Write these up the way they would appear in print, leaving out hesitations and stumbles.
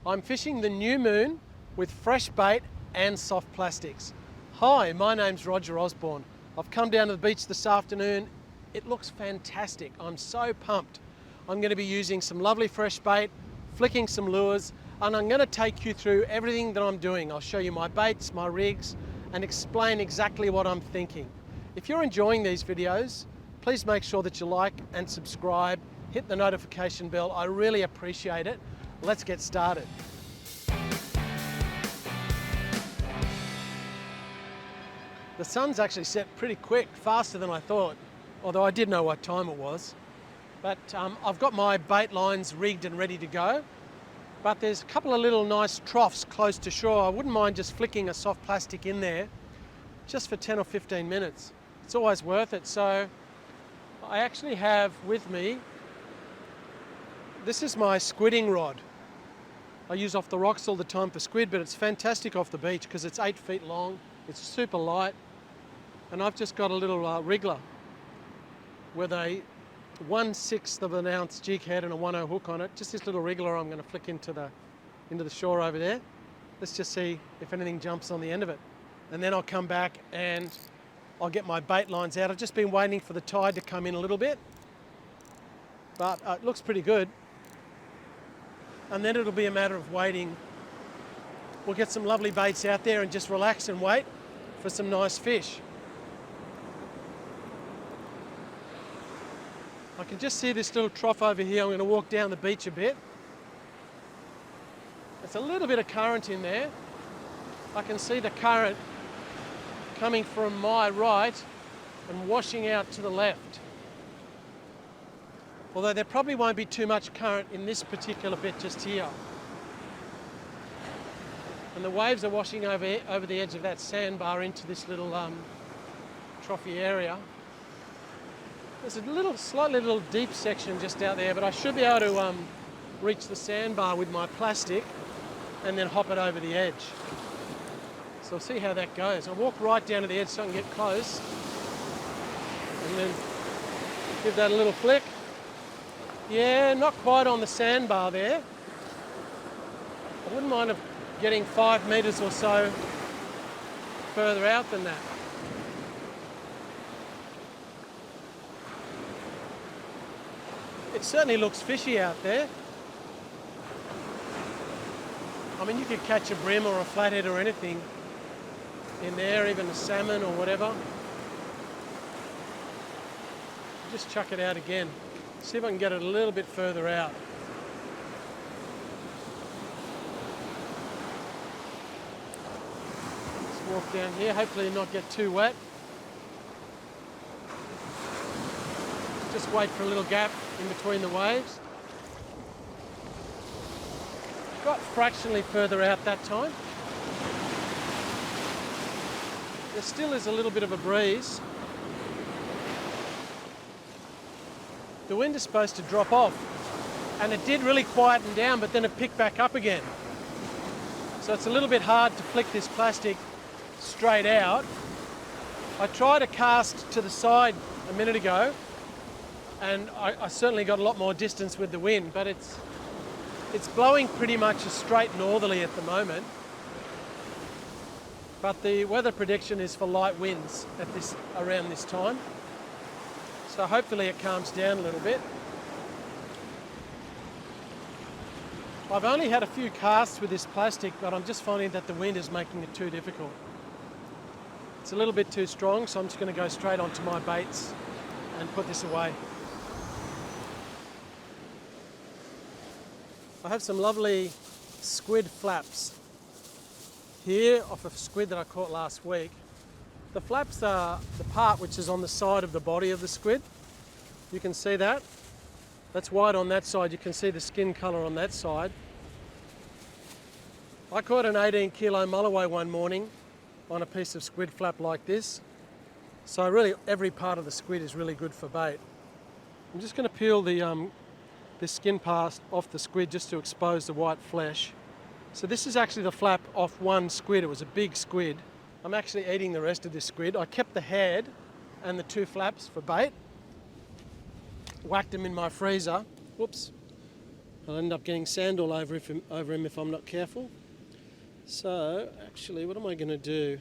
I'm fishing the new moon with fresh bait and soft plastics. Hi, my name's Roger Osborne. I've come down to the beach this afternoon. It looks fantastic. I'm so pumped. I'm going to be using some lovely fresh bait, flicking some lures, and I'm going to take you through everything that I'm doing. I'll show you my baits, my rigs, and explain exactly what I'm thinking. If you're enjoying these videos, please make sure that you like and subscribe, hit the notification bell. I really appreciate it. Let's get started. The sun's actually set pretty quick, faster than I thought, although I did know what time it was. But I've got my bait lines rigged and ready to go. But there's a couple of little nice troughs close to shore. I wouldn't mind just flicking a soft plastic in there just for 10 or 15 minutes. It's always worth it. So I actually have with me, this is my squidding rod. I use off the rocks all the time for squid, but it's fantastic off the beach because it's 8 feet long, it's super light, and I've just got a little wriggler with a 1/6 of an ounce jig head and a 1/0 hook on it. Just this little wriggler I'm going to flick into the shore over there. Let's just see if anything jumps on the end of it. And then I'll come back and I'll get my bait lines out. I've just been waiting for the tide to come in a little bit, but it looks pretty good. And then it'll be a matter of waiting. We'll get some lovely baits out there and just relax and wait for some nice fish. I can just see this little trough over here. I'm going to walk down the beach a bit. There's a little bit of current in there. I can see the current coming from my right and washing out to the left. Although there probably won't be too much current in this particular bit just here. And the waves are washing over the edge of that sandbar into this little troughy area. There's a slightly little deep section just out there, but I should be able to reach the sandbar with my plastic and then hop it over the edge. So I'll see how that goes. I'll walk right down to the edge so I can get close and then give that a little flick. Yeah, not quite on the sandbar there. I wouldn't mind getting 5 metres or so further out than that. It certainly looks fishy out there. I mean, you could catch a bream or a flathead or anything in there, even a salmon or whatever. Just chuck it out again. See if I can get it a little bit further out. Let's walk down here, hopefully not get too wet. Just wait for a little gap in between the waves. Got fractionally further out that time. There still is a little bit of a breeze. The wind is supposed to drop off, and it did really quieten down, but then it picked back up again. So it's a little bit hard to flick this plastic straight out. I tried to cast to the side a minute ago, and I certainly got a lot more distance with the wind, but it's blowing pretty much a straight northerly at the moment. But the weather prediction is for light winds around this time. So hopefully it calms down a little bit. I've only had a few casts with this plastic, but I'm just finding that the wind is making it too difficult. It's a little bit too strong, so I'm just going to go straight onto my baits and put this away. I have some lovely squid flaps here off a squid that I caught last week. The flaps are the part which is on the side of the body of the squid. You can see that. That's white on that side. You can see the skin colour on that side. I caught an 18 kilo Mulloway one morning on a piece of squid flap like this. So really every part of the squid is really good for bait. I'm just going to peel the skin part off the squid just to expose the white flesh. So this is actually the flap off one squid. It was a big squid. I'm actually eating the rest of this squid. I kept the head and the 2 flaps for bait. Whacked them in my freezer. Whoops. I'll end up getting sand all over him if I'm not careful. So actually, what am I going to do?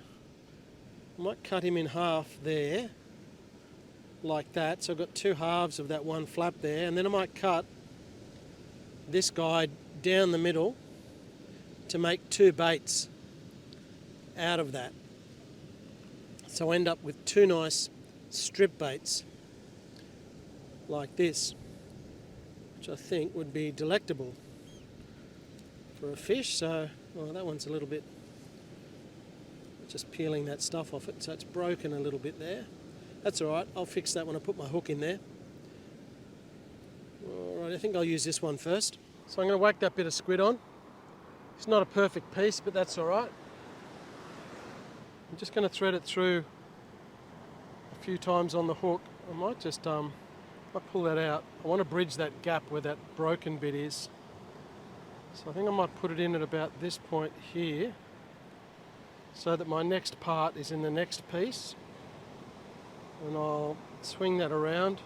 I might cut him in half there, like that. So I've got two halves of that one flap there, and then I might cut this guy down the middle to make two baits out of that. So I end up with two nice strip baits like this, which I think would be delectable for a fish. So, well, that one's a little bit, just peeling that stuff off it, so it's broken a little bit there. That's all right, I'll fix that when I put my hook in there. All right, I think I'll use this one first. So I'm going to whack that bit of squid on. It's not a perfect piece, but that's all right. I'm just going to thread it through a few times on the hook. I might just I'll pull that out. I want to bridge that gap where that broken bit is. So I think I might put it in at about this point here, so that my next part is in the next piece. And I'll swing that around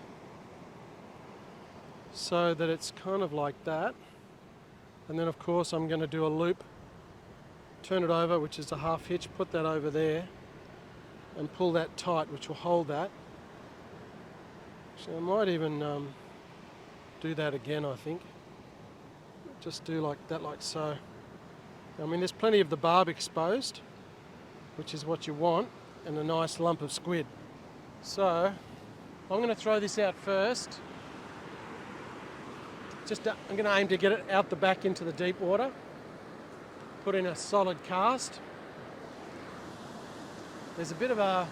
so that it's kind of like that. And then of course I'm going to do a loop, turn it over, which is a half hitch, put that over there and pull that tight, which will hold that. So I might even do that again, I think. Just do like that, like so. I mean, there's plenty of the barb exposed, which is what you want, and a nice lump of squid. So I'm going to throw this out first. I'm going to aim to get it out the back into the deep water. Put in a solid cast. There's a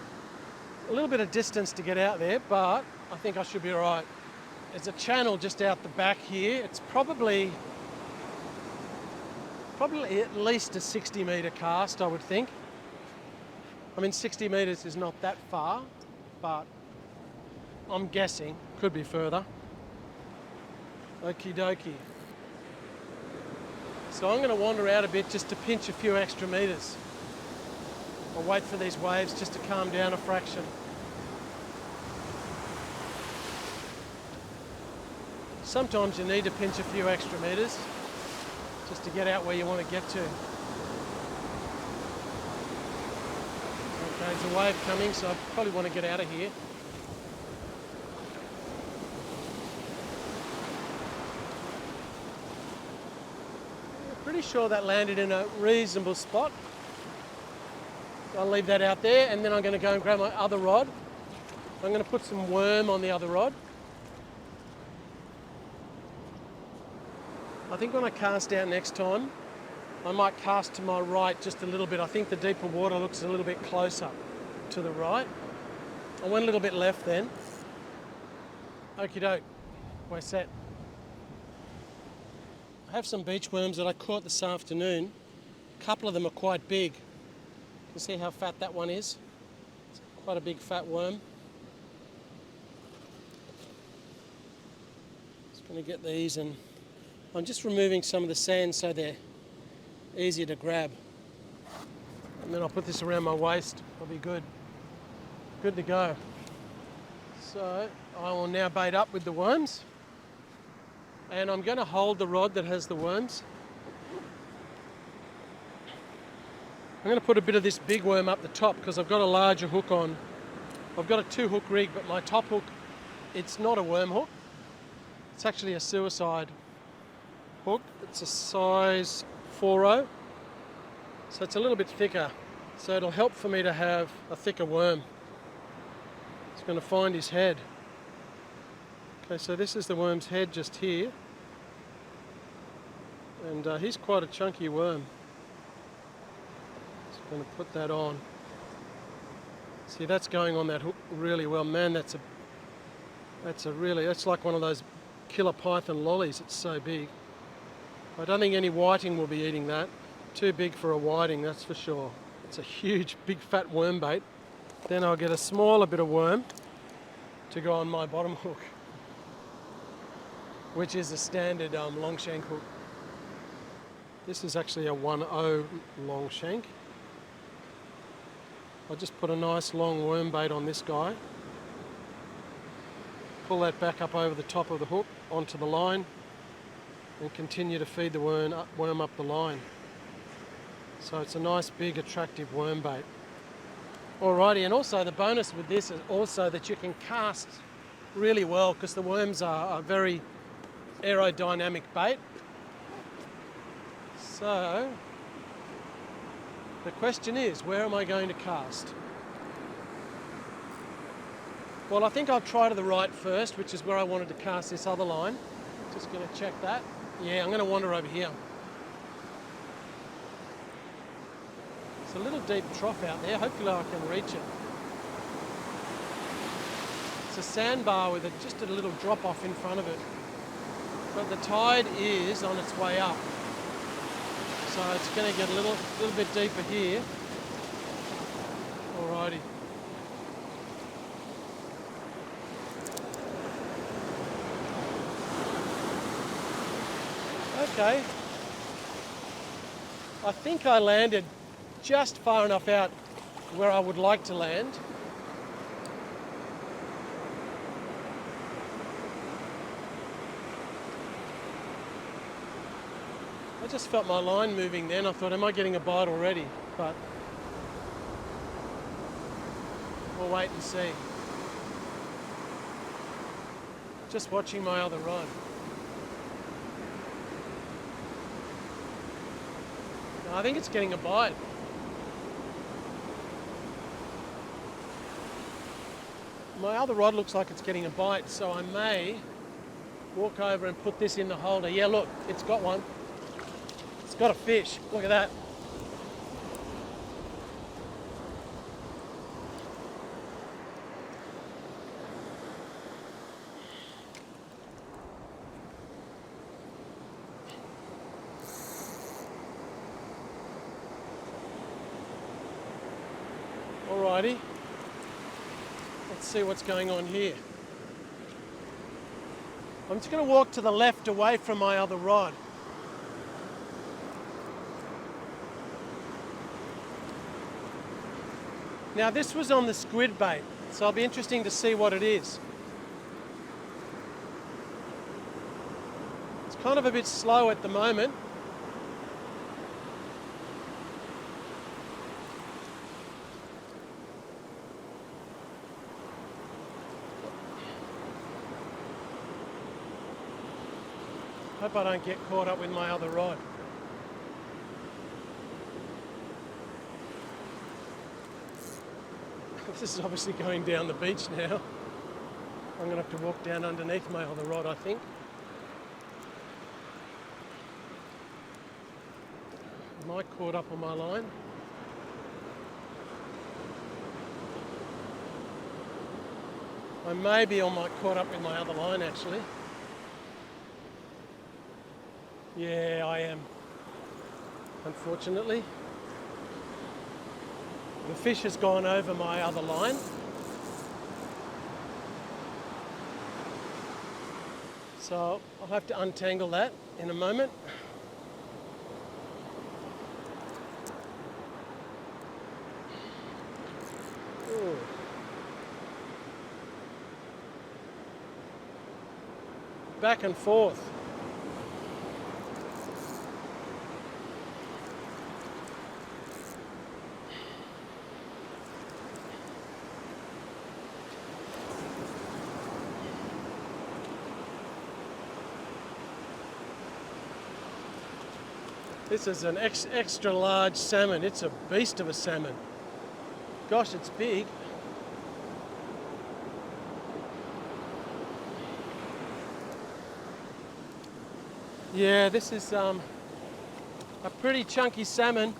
little bit of distance to get out there, but I think I should be all right. There's a channel just out the back here. It's probably at least a 60-metre cast, I would think. I mean, 60 metres is not that far, but I'm guessing could be further. Okie dokie. So I'm going to wander out a bit just to pinch a few extra metres. I'll wait for these waves just to calm down a fraction. Sometimes you need to pinch a few extra metres just to get out where you want to get to. Okay, there's a wave coming, so I probably want to get out of here. Pretty sure that landed in a reasonable spot. I'll leave that out there, and then I'm going to go and grab my other rod. I'm going to put some worm on the other rod. I think when I cast out next time, I might cast to my right just a little bit. I think the deeper water looks a little bit closer to the right. I went a little bit left then. Okie doke, we're set. I have some beach worms that I caught this afternoon. A couple of them are quite big. You can see how fat that one is. It's quite a big fat worm. Just going to get these, and I'm just removing some of the sand so they're easier to grab. And then I'll put this around my waist. I'll be good. Good to go. So I will now bait up with the worms. And I'm going to hold the rod that has the worms. I'm going to put a bit of this big worm up the top because I've got a larger hook on. I've got a 2-hook rig, but my top hook, it's not a worm hook. It's actually a suicide hook. It's a size 4.0, so it's a little bit thicker. So it'll help for me to have a thicker worm. It's going to find his head. Okay, so this is the worm's head just here, and he's quite a chunky worm. Just going to put that on. See, that's going on that hook really well. Man, that's like one of those killer python lollies. It's so big. I don't think any whiting will be eating that. Too big for a whiting, that's for sure. It's a huge, big fat worm bait. Then I'll get a smaller bit of worm to go on my bottom hook, which is a standard long shank hook. This is actually a 1.0 long shank. I'll just put a nice long worm bait on this guy. Pull that back up over the top of the hook onto the line. and continue to feed the worm up the line. So it's a nice big attractive worm bait. Alrighty, and also the bonus with this is also that you can cast really well because the worms are a very aerodynamic bait. So the question is, where am I going to cast? Well, I think I'll try to the right first, which is where I wanted to cast this other line. Just going to check that. Yeah, I'm going to wander over here. It's a little deep trough out there. Hopefully I can reach it. It's a sandbar with just a little drop off in front of it. But the tide is on its way up. So it's going to get a little bit deeper here. Alrighty. Okay. I think I landed just far enough out where I would like to land. I just felt my line moving then. I thought, am I getting a bite already? But we'll wait and see. Just watching my other rod. I think it's getting a bite. My other rod looks like it's getting a bite, so I may walk over and put this in the holder. Yeah, look, it's got one. It's got a fish. Look at that. Alrighty, let's see what's going on here. I'm just going to walk to the left away from my other rod. Now this was on the squid bait, so it'll be interesting to see what it is. It's kind of a bit slow at the moment. Hope I don't get caught up with my other rod. This is obviously going down the beach now. I'm going to have to walk down underneath my other rod, I think. Am I caught up on my line? I may be caught up with my other line actually. Yeah, I am, unfortunately. The fish has gone over my other line. So I'll have to untangle that in a moment. Ooh. Back and forth. This is an extra large salmon. It's a beast of a salmon. Gosh, it's big. Yeah, this is a pretty chunky salmon.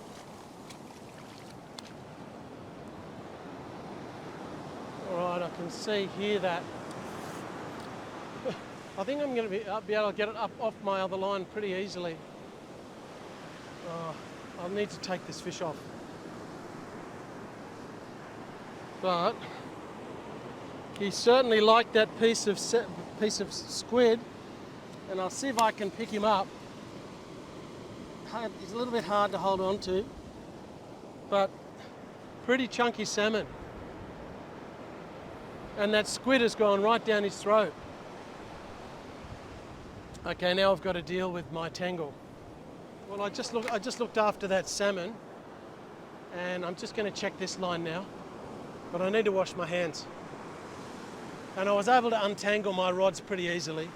All right, I can see here that. I think I'm going to be able to get it up off my other line pretty easily. I'll need to take this fish off. But he certainly liked that piece of squid, and I'll see if I can pick him up. He's a little bit hard to hold on to, but pretty chunky salmon. And that squid has gone right down his throat. Okay, now I've got to deal with my tangle. Well, I just looked after that salmon, and I'm just going to check this line now, but I need to wash my hands. And I was able to untangle my rods pretty easily.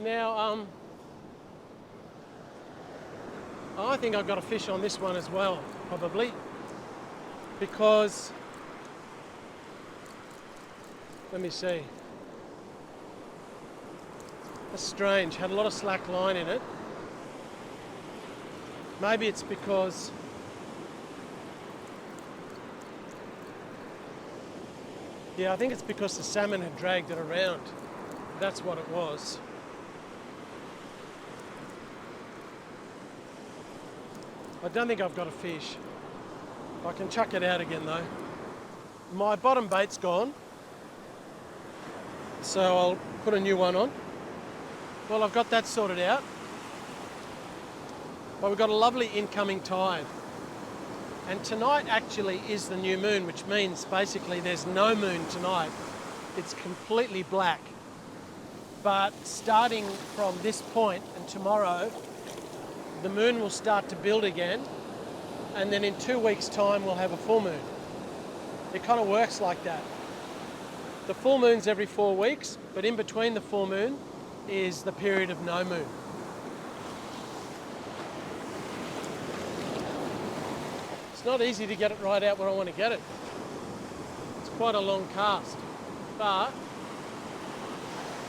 Now, I think I've got a fish on this one as well, probably, because, let me see. That's strange, had a lot of slack line in it. Maybe it's because I think it's because the salmon had dragged it around. That's what it was. I don't think I've got a fish. I can chuck it out again though. My bottom bait's gone, so I'll put a new one on. Well, I've got that sorted out. But we've got a lovely incoming tide. And tonight actually is the new moon, which means basically there's no moon tonight. It's completely black. But starting from this point and tomorrow, the moon will start to build again. And then in 2 weeks' time, we'll have a full moon. It kind of works like that. The full moon's every 4 weeks, but in between the full moon is the period of no moon. It's not easy to get it right out where I want to get it. It's quite a long cast, but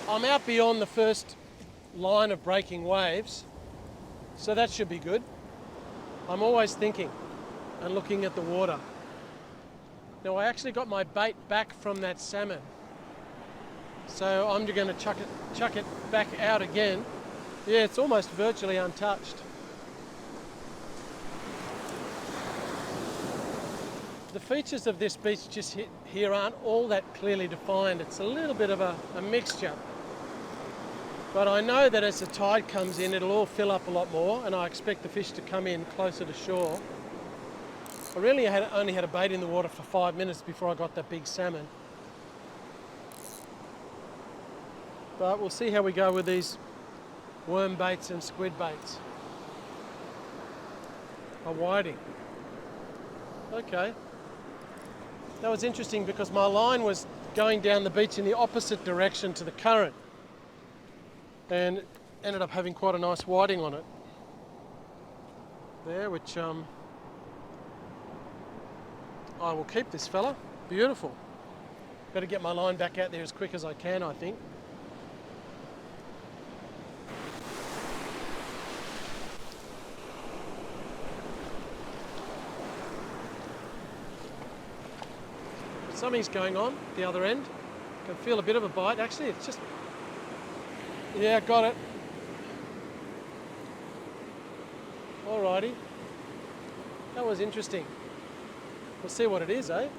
I'm out beyond the first line of breaking waves, so that should be good. I'm always thinking and looking at the water. Now I actually got my bait back from that salmon, so I'm going to chuck it back out again. Yeah, it's almost virtually untouched. The features of this beach just here aren't all that clearly defined. It's a little bit of a mixture. But I know that as the tide comes in, it'll all fill up a lot more, and I expect the fish to come in closer to shore. I really only had a bait in the water for 5 minutes before I got that big salmon. But we'll see how we go with these worm baits and squid baits. A whiting. Okay. That was interesting because my line was going down the beach in the opposite direction to the current, and ended up having quite a nice whiting on it there, which I will keep this fella. Beautiful. Better get my line back out there as quick as I can, I think. Something's going on at the other end. I can feel a bit of a bite. Actually, it's just... Yeah, got it. Alrighty. That was interesting. We'll see what it is, eh?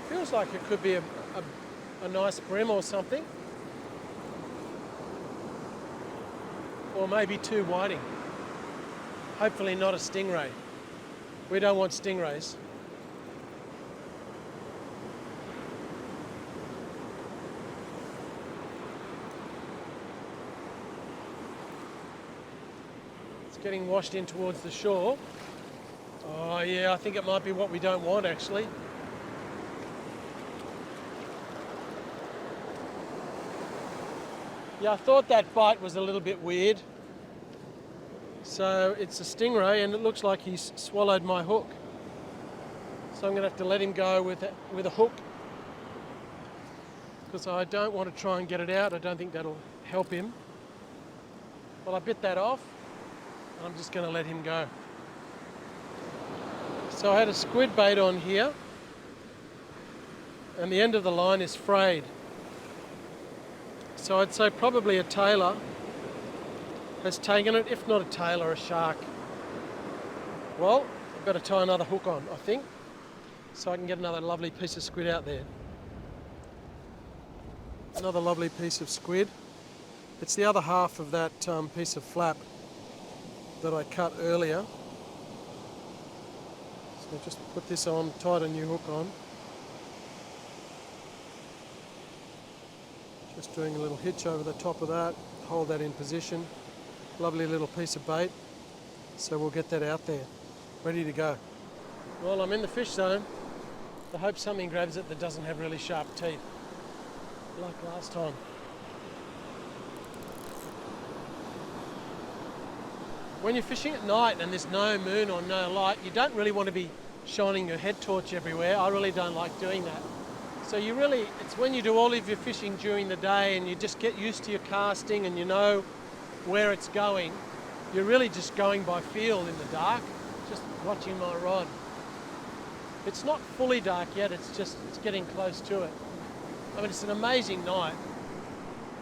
Feels like it could be a nice bream or something. Or maybe 2 whiting. Hopefully not a stingray. We don't want stingrays. It's getting washed in towards the shore. Oh yeah, I think it might be what we don't want actually. Yeah, I thought that bite was a little bit weird. So it's a stingray, and it looks like he's swallowed my hook. So I'm going to have to let him go with a hook, because I don't want to try and get it out. I don't think that'll help him. Well, I bit that off, and I'm just going to let him go. So I had a squid bait on here, and the end of the line is frayed. So I'd say probably a tailor has taken it, if not a tailor, a shark. Well, I've got to tie another hook on, I think, so I can get another lovely piece of squid out there. Another lovely piece of squid. It's the other half of that piece of flap that I cut earlier. So just put this on, tied a new hook on. Just doing a little hitch over the top of that, hold that in position. Lovely little piece of bait. So we'll get that out there, ready to go. Well, I'm in the fish zone. I hope something grabs it that doesn't have really sharp teeth, like last time. When you're fishing at night and there's no moon or no light, you don't really want to be shining your head torch everywhere. I really don't like doing that. So it's when you do all of your fishing during the day and you just get used to your casting and you know where it's going, you're really just going by feel in the dark, just watching my rod. It's not fully dark yet, it's getting close to it. I mean, it's an amazing night.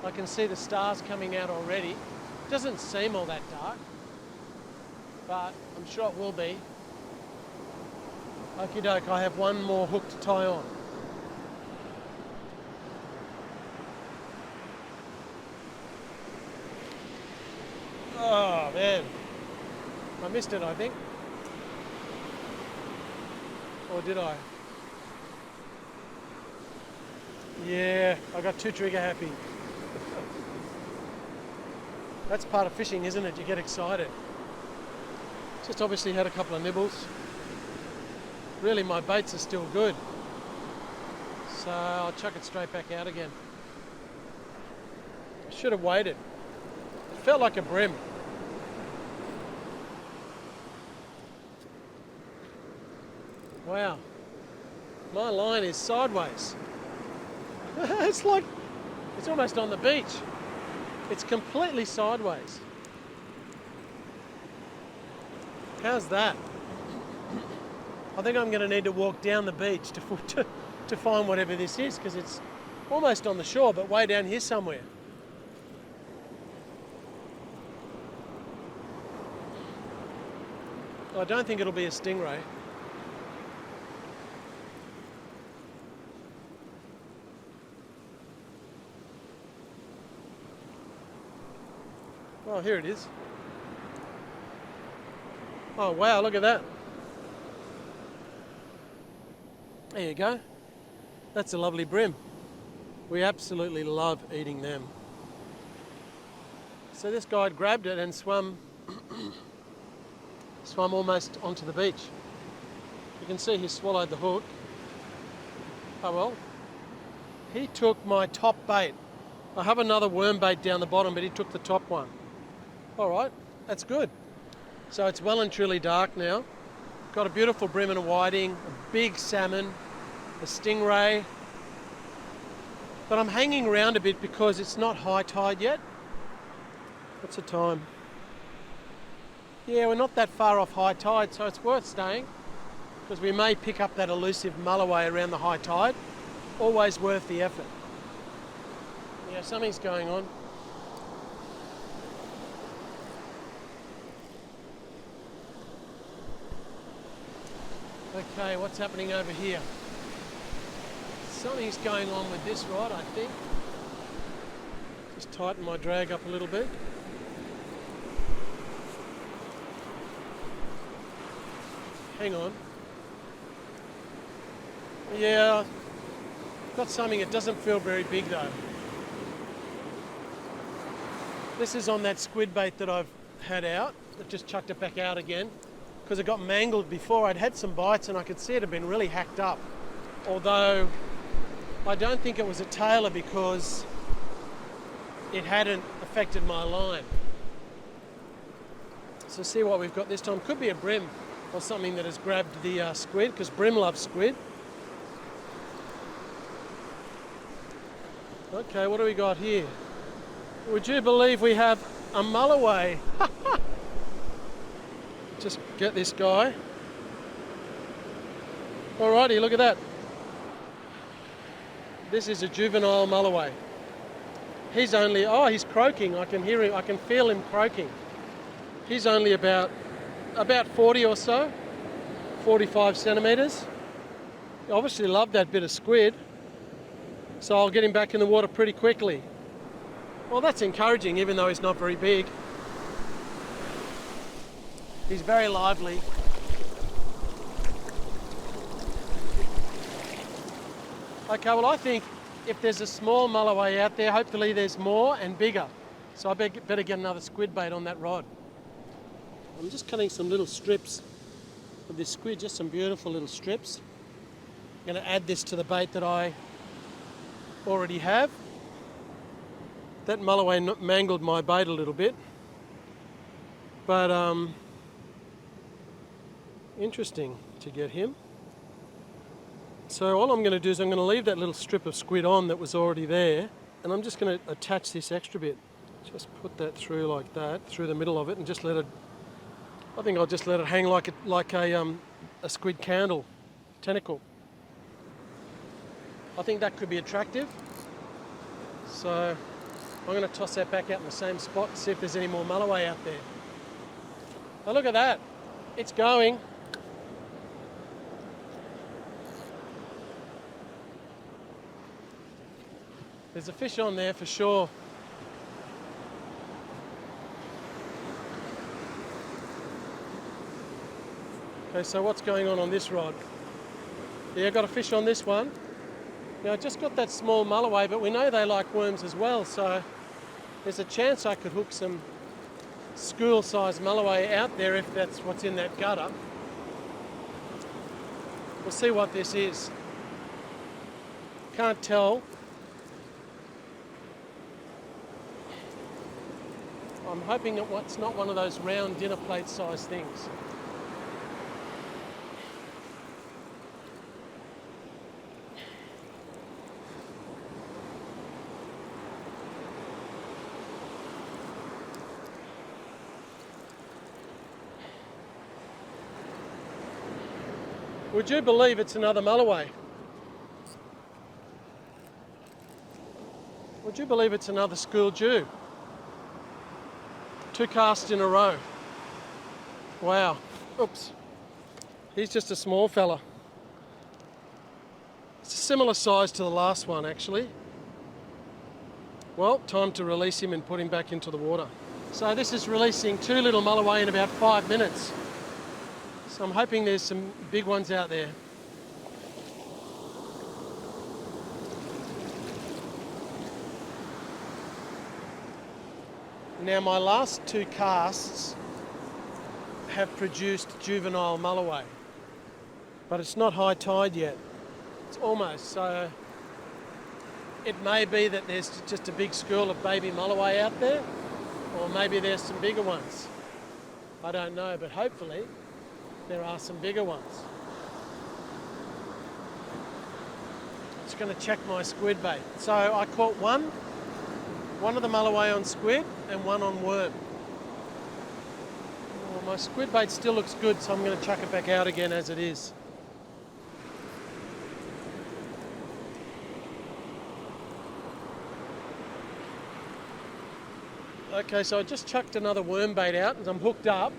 I can see the stars coming out already. It doesn't seem all that dark, but I'm sure it will be. Okie doke, I have one more hook to tie on. Oh man, I missed it I think. Or did I? Yeah, I got too trigger happy. That's part of fishing, isn't it? You get excited. Just obviously had a couple of nibbles. Really, my baits are still good. So I'll chuck it straight back out again. I should have waited. It felt like a bream. Wow, my line is sideways. It's almost on the beach. It's completely sideways. How's that? I think I'm going to need to walk down the beach to find whatever this is, because it's almost on the shore, but way down here somewhere. I don't think it'll be a stingray. Oh, here it is. Oh wow, look at that. There you go. That's a lovely bream. We absolutely love eating them. So this guy grabbed it and swum almost onto the beach. You can see he swallowed the hook. Oh well. He took my top bait. I have another worm bait down the bottom, but he took the top one. All right, that's good. So it's well and truly dark now. Got a beautiful bream and a whiting, a big salmon, a stingray. But I'm hanging around a bit because it's not high tide yet. What's the time? Yeah, we're not that far off high tide, so it's worth staying because we may pick up that elusive mulloway around the high tide. Always worth the effort. Yeah, something's going on. Okay, what's happening over here? Something's going on with this rod, I think. Just tighten my drag up a little bit. Hang on. Yeah, got something. It doesn't feel very big though. This is on that squid bait that I've had out. I've just chucked it back out again because it got mangled before. I'd had some bites and I could see it had been really hacked up. Although I don't think it was a tailer because it hadn't affected my line. So see what we've got this time. Could be a bream or something that has grabbed the squid, because bream loves squid. Okay, what do we got here? Would you believe we have a mulloway? Just get this guy. Alrighty, look at that. This is a juvenile mulloway. He's only, he's croaking. I can hear him, I can feel him croaking. He's only about 40 or so, 45 centimetres. He obviously loved that bit of squid, so I'll get him back in the water pretty quickly. Well, that's encouraging, even though he's not very big. He's very lively. Okay, well I think if there's a small mulloway out there, hopefully there's more and bigger. So I better get another squid bait on that rod. I'm just cutting some little strips of this squid, just some beautiful little strips. I'm going to add this to the bait that I already have. That mulloway mangled my bait a little bit. But interesting to get him. So all I'm going to do is I'm going to leave that little strip of squid on that was already there, and I'm just going to attach this extra bit. Just put that through like that, through the middle of it, and just let it, I think I'll just let it hang like a squid candle, tentacle. I think that could be attractive. So I'm going to toss that back out in the same spot and see if there's any more mulloway out there. Oh, look at that. It's going. There's a fish on there for sure. Okay, so what's going on this rod? Yeah, got a fish on this one. Now, I just got that small mulloway, but we know they like worms as well, so there's a chance I could hook some school-sized mulloway out there if that's what's in that gutter. We'll see what this is. Can't tell. I'm hoping that it's not one of those round dinner plate size things. Would you believe it's another mulloway? Would you believe it's another school Jew? 2 casts in a row. Wow. Oops. He's just a small fella. It's a similar size to the last one, actually. Well, time to release him and put him back into the water. So this is releasing 2 little mulloway in about 5 minutes. So I'm hoping there's some big ones out there. Now my last 2 casts have produced juvenile mulloway, but it's not high tide yet. It's almost, so it may be that there's just a big school of baby mulloway out there, or maybe there's some bigger ones. I don't know, but hopefully there are some bigger ones. Just going to check my squid bait. So I caught one of the mulloway on squid and one on worm. Well, my squid bait still looks good, so I'm going to chuck it back out again as it is. Okay, so I just chucked another worm bait out and I'm hooked up.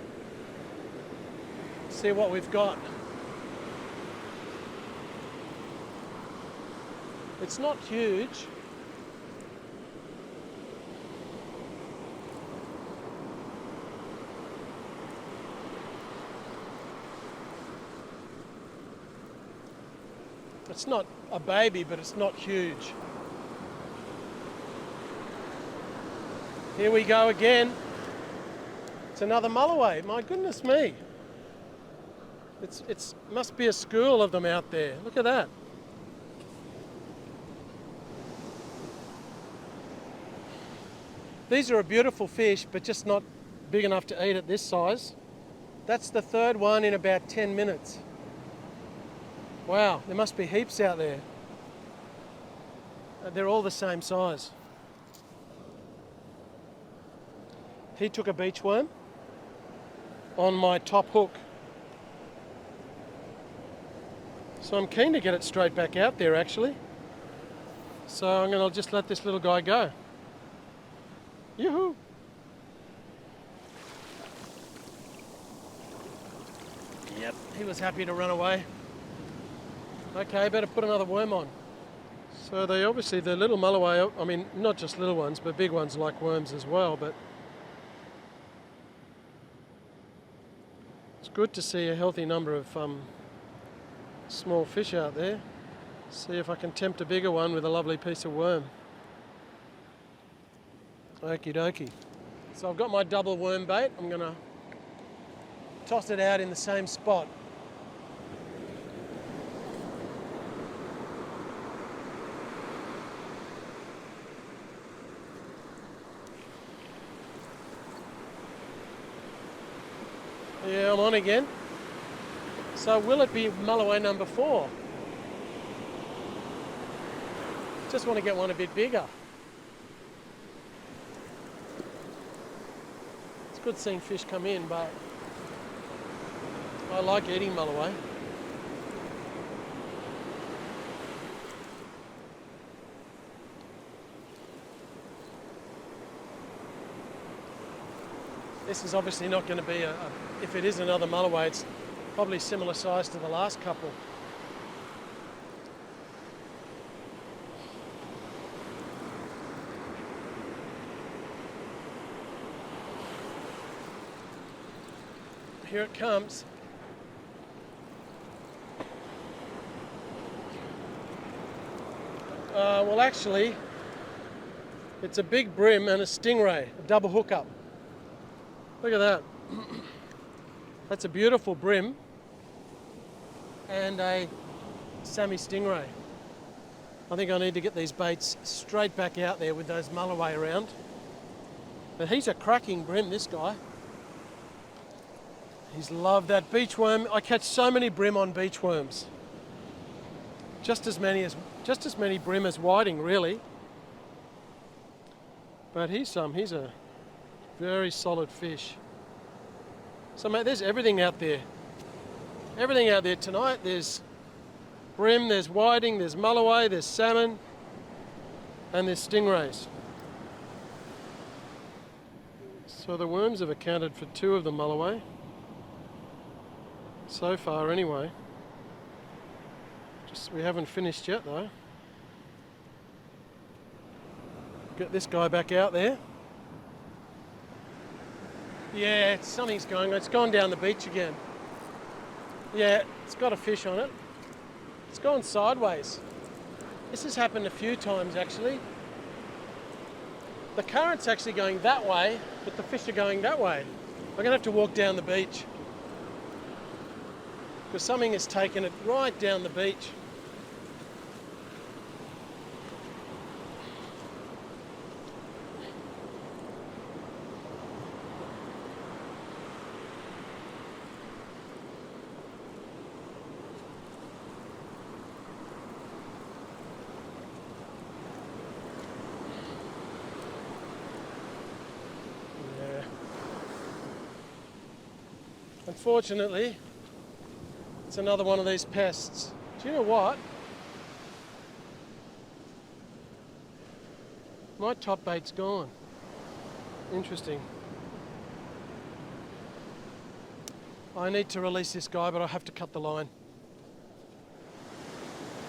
See what we've got. It's not huge. It's not a baby, but it's not huge. Here we go again. It's another mulloway. My goodness me. It's must be a school of them out there. Look at that. These are a beautiful fish, but just not big enough to eat at this size. That's the 3rd one in about 10 minutes. Wow, there must be heaps out there. They're all the same size. He took a beach worm on my top hook. So I'm keen to get it straight back out there actually. So I'm going to just let this little guy go. Yoo-hoo! Yep, he was happy to run away. Okay, better put another worm on. So they obviously, the little mulloway, I mean, not just little ones, but big ones like worms as well, but it's good to see a healthy number of small fish out there. See if I can tempt a bigger one with a lovely piece of worm. Okie dokie. So I've got my double worm bait. I'm going to toss it out in the same spot. Yeah, I'm on again. So will it be Mulloway number 4? Just want to get one a bit bigger. It's good seeing fish come in, but I like eating Mulloway. This is obviously not going to be if it is another Mulloway, it's probably similar size to the last couple. Here it comes. Well, actually, it's a big bream and a stingray, a double hookup. Look at that. That's a beautiful bream and a Sammy stingray. I think I need to get these baits straight back out there with those Mulloway around. But he's a cracking bream, this guy. He's loved that beach worm. I catch so many bream on beach worms. Just as many bream as whiting, really. But he's a very solid fish. So mate, there's everything out there. Everything out there tonight. There's bream, there's whiting, there's Mulloway, there's salmon, and there's stingrays. So the worms have accounted for 2 of the Mulloway. So far anyway. We haven't finished yet though. Get this guy back out there. Yeah, something's going on. It's gone down the beach again. Yeah, it's got a fish on it. It's gone sideways. This has happened a few times actually. The current's actually going that way, but the fish are going that way. I'm going to have to walk down the beach. Because something has taken it right down the beach. Yeah. Unfortunately, it's another one of these pests. Do you know what? My top bait's gone. Interesting. I need to release this guy, but I have to cut the line.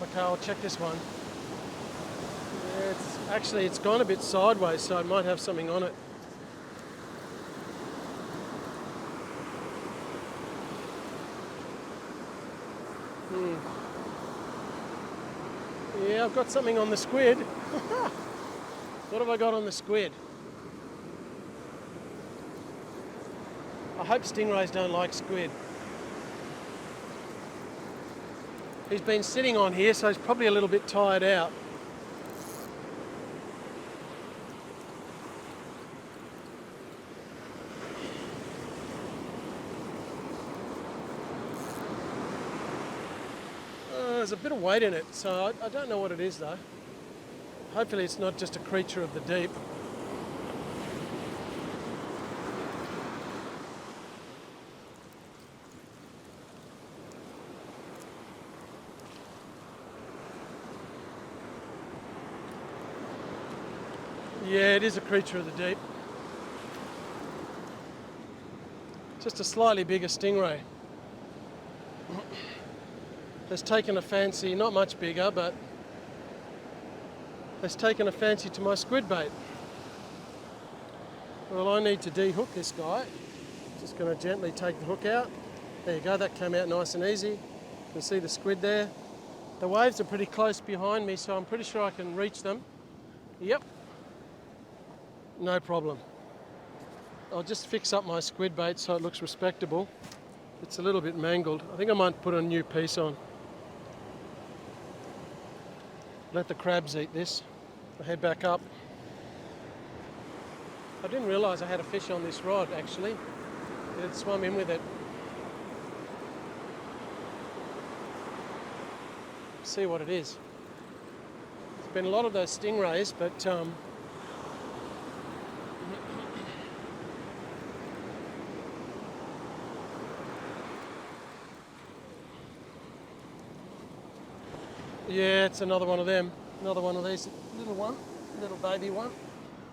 Okay, I'll check this one. Yeah, it's gone a bit sideways, so it might have something on it. Yeah, I've got something on the squid. What have I got on the squid? I hope stingrays don't like squid. He's been sitting on here, so he's probably a little bit tired out. There's a bit of weight in it, so I don't know what it is though. Hopefully it's not just a creature of the deep. Yeah, it is a creature of the deep. Just a slightly bigger stingray. Has taken a fancy, not much bigger, but has taken a fancy to my squid bait. Well, I need to de-hook this guy. Just going to gently take the hook out. There you go, that came out nice and easy. You can see the squid there. The waves are pretty close behind me, so I'm pretty sure I can reach them. Yep. No problem. I'll just fix up my squid bait so it looks respectable. It's a little bit mangled. I think I might put a new piece on. Let the crabs eat this. I'll head back up. I didn't realise I had a fish on this rod actually. It had swum in with it. See what it is. There's been a lot of those stingrays, but yeah, it's another one of them. Another one of these little baby one.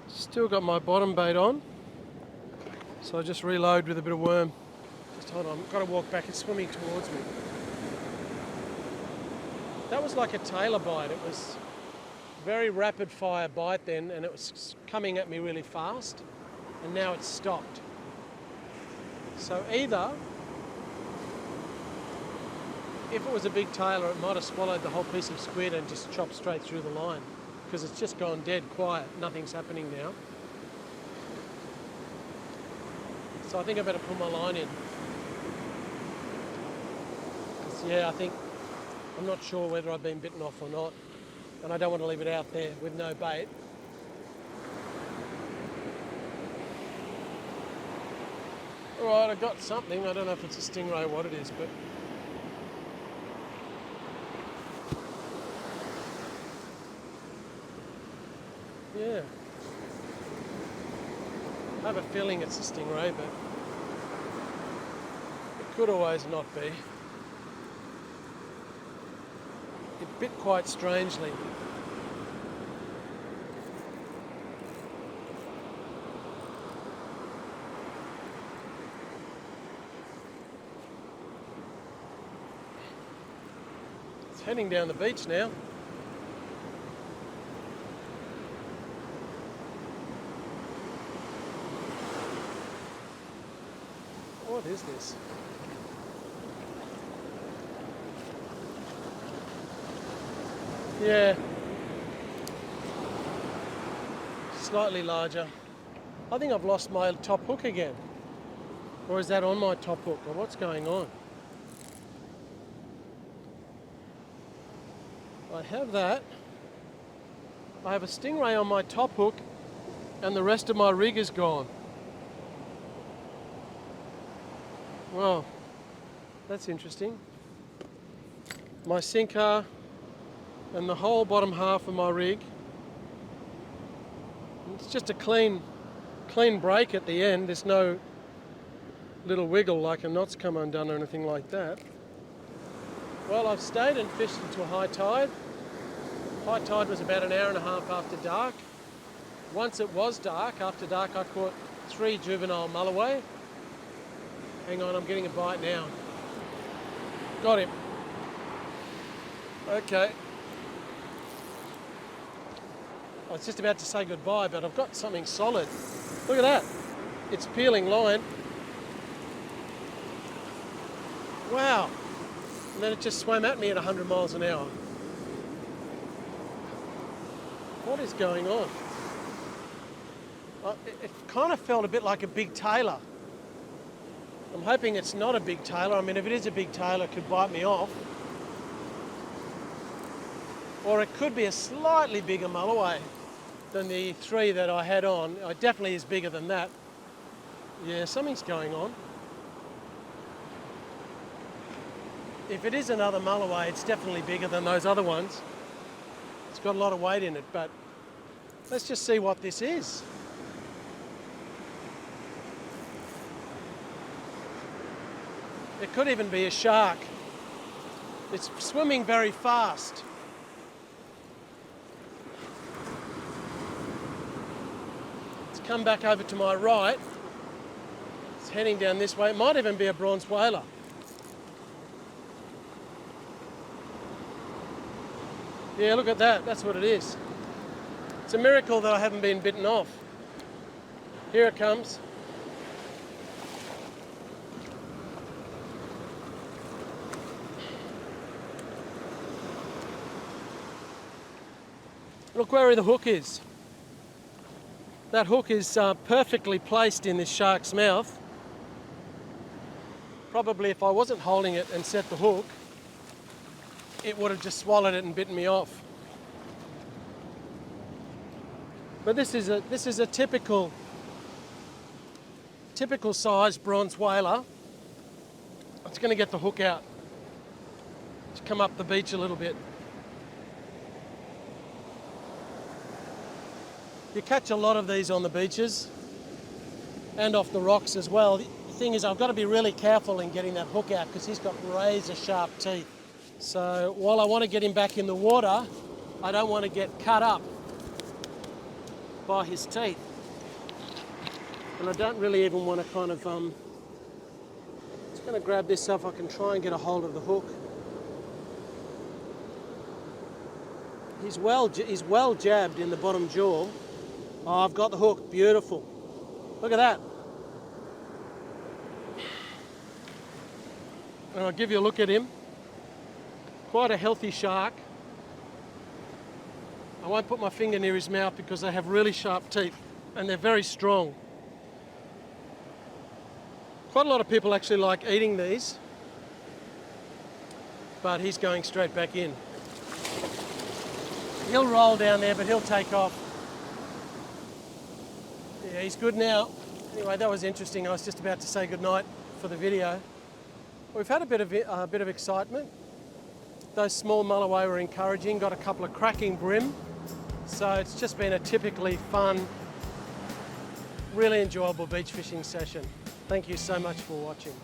Still got my bottom bait on, so I just reload with a bit of worm. Just hold on, I've got to walk back. It's swimming towards me. That was like a tailor bite. It was very rapid fire bite then, and it was coming at me really fast, and now it's stopped. So either, if it was a big tailor, it might have swallowed the whole piece of squid and just chopped straight through the line, because it's just gone dead quiet. Nothing's happening now. So I think I better pull my line in. 'Cause, yeah, I'm not sure whether I've been bitten off or not, and I don't want to leave it out there with no bait. Alright, I got something. I don't know if it's a stingray or what it is, but yeah. I have a feeling it's a stingray, but it could always not be. It bit quite strangely. It's heading down the beach now. What is this? Yeah. Slightly larger. I think I've lost my top hook again. Or is that on my top hook? Or what's going on? I have that. I have a stingray on my top hook, and the rest of my rig is gone. Well, that's interesting. My sinker and the whole bottom half of my rig. It's just a clean break at the end. There's no little wiggle like a knot's come undone or anything like that. Well, I've stayed and fished until high tide. High tide was about an hour and a half after dark. Once it was dark, after dark I caught 3 juvenile Mulloway. Hang on, I'm getting a bite now. Got him. Okay. I was just about to say goodbye, but I've got something solid. Look at that. It's peeling line. Wow. And then it just swam at me at 100 miles an hour. What is going on? It kind of felt a bit like a big tailor. I'm hoping it's not a big tailor. I mean, if it is a big tailor, it could bite me off. Or it could be a slightly bigger Mulloway than the 3 that I had on. It definitely is bigger than that. Yeah, something's going on. If it is another Mulloway, it's definitely bigger than those other ones. It's got a lot of weight in it, but let's just see what this is. It could even be a shark. It's swimming very fast. It's come back over to my right. It's heading down this way. It might even be a bronze whaler. Yeah, look at that. That's what it is. It's a miracle that I haven't been bitten off. Here it comes. Look where the hook is. That hook is perfectly placed in this shark's mouth. Probably if I wasn't holding it and set the hook, it would have just swallowed it and bitten me off. But this is a typical size bronze whaler. It's going to get the hook out. Just come up the beach a little bit. You catch a lot of these on the beaches and off the rocks as well. The thing is, I've got to be really careful in getting that hook out because he's got razor sharp teeth. So while I want to get him back in the water, I don't want to get cut up by his teeth. And I don't really even want to kind of, just going to grab this so I can try and get a hold of the hook. He's well jabbed in the bottom jaw. Oh, I've got the hook, beautiful. Look at that. And I'll give you a look at him. Quite a healthy shark. I won't put my finger near his mouth because they have really sharp teeth and they're very strong. Quite a lot of people actually like eating these, but he's going straight back in. He'll roll down there, but he'll take off. Yeah, he's good now. Anyway, that was interesting. I was just about to say goodnight for the video. We've had a bit of excitement. Those small Mulloway were encouraging, got a couple of cracking bream. So it's just been a typically fun, really enjoyable beach fishing session. Thank you so much for watching.